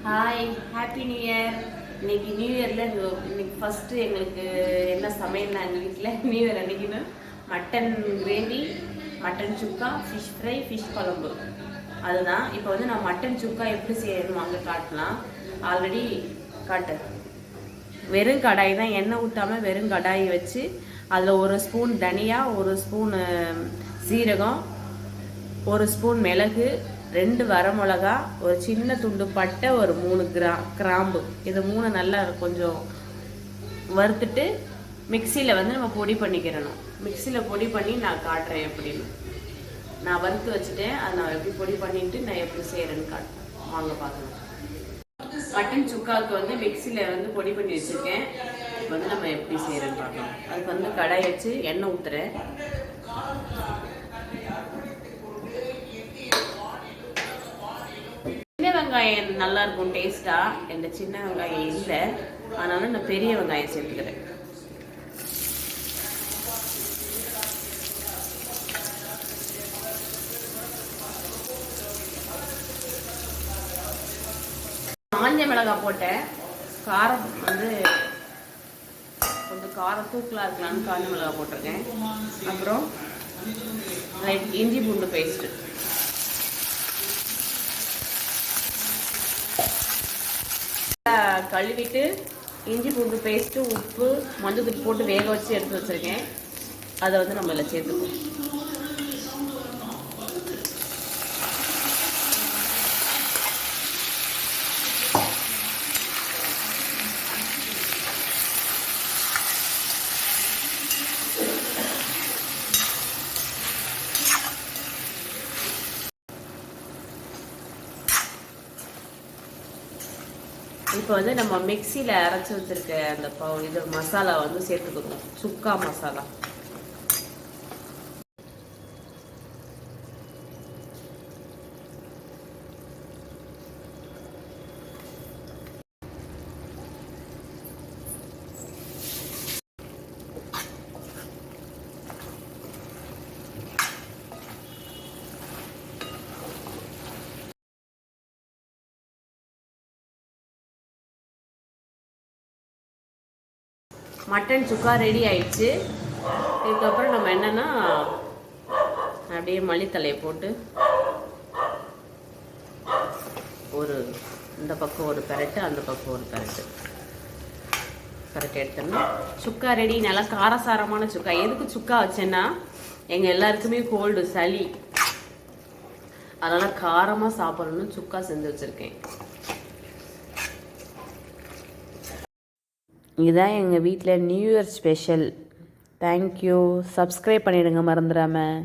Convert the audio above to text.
Hi, happy new year. இன்னைக்கு new இயரில் இன்னைக்கு ஃபஸ்ட்டு எங்களுக்கு என்ன சமையல்னா எங்கள் வீட்டில் நியூ இயர் அன்றைக்கின்னு mutton gravy, mutton chukka, fish fry, fish குழம்பு. அதுதான் இப்போ வந்து நான் மட்டன் சுக்கா எப்படி செய்யணும் வாங்க காட்டலாம். ஆல்ரெடி காட்டு வெறும் கடாய் தான், எண்ணெய் ஊற்றாமல் வெறும் கடாயை வச்சு அதில் ஒரு ஸ்பூன் தனியா, ஒரு ஸ்பூன் சீரகம், ஒரு ஸ்பூன் மிளகு, 2 வரமிளகா, ஒரு சின்ன துண்டு பட்டை, ஒரு 3 கிராம்பு, இது 3 நல்லா கொஞ்சம் வறுத்துட்டு மிக்சியில் வந்து நம்ம பொடி பண்ணிக்கிறணும். மிக்சியில் பொடி பண்ணி நான் காட்டுறேன் எப்படின்னு. நான் வறுத்து வச்சுட்டேன், அதை நான் எப்படி பொடி பண்ணிட்டு நான் எப்படி செய்கிறேன்னு காட்டுறேன். வாங்க பார்க்கலாம். மட்டன் சுக்காவுக்கு வந்து மிக்சியில் வந்து பொடி பண்ணி வச்சுருக்கேன். இப்போ வந்து நம்ம எப்படி செய்கிறேன்னு பார்க்கலாம். அதுக்கு வந்து கடாய் வச்சு எண்ணெய் ஊற்றுறேன். வெங்காயம் நல்லா இருக்கும் டேஸ்டா. இந்த சின்ன வெங்காயம் இல்லை, அதனால நான் பெரிய வெங்காயம் சேர்த்துக்கிறேன். காஞ்ச மிளகாய் போட்டேன். காரம் வந்து கொஞ்சம் காரம் தூக்கலாக இருக்கலாம்னு காஞ்ச மிளகாய் போட்டிருக்கேன். அப்புறம் இஞ்சி பூண்டு பேஸ்ட்டு, கழுவிட்டு இஞ்சி பூண்டு பேஸ்ட்டு, உப்பு, மஞ்சள் போட்டு வேக வச்சு எடுத்து வச்சுருக்கேன். அதை வந்து நம்ம இதில் சேர்த்துக்குவோம். இப்போ வந்து நம்ம மிக்சியில் அரைச்சி வச்சுருக்க அந்த இது மசாலா வந்து சேர்த்துக்கணும். சுக்கா மசாலா. மட்டன் சுக்கா ரெடி ஆயிடுச்சு. இதுக்கப்புறம் நம்ம என்னன்னா அப்படியே மல்லித்தலையை போட்டு ஒரு இந்த பக்கம் ஒரு பெரட்டு, அந்த பக்கம் ஒரு பெரட்டு எடுத்தோம்னா சுக்கா ரெடி. நல்லா காரசாரமான சுக்கா. எதுக்கு சுக்கா வச்சேன்னா எங்கள் எல்லாருக்குமே கோல்டு, சளி, அதனால் காரமாக சாப்பிடணும்னு சுக்கா செஞ்சு வச்சுருக்கேன். இதுதான் எங்கள் வீட்டில் new year special. Thank you. Subscribe பண்ணிவிடுங்க மறந்துடாமல்.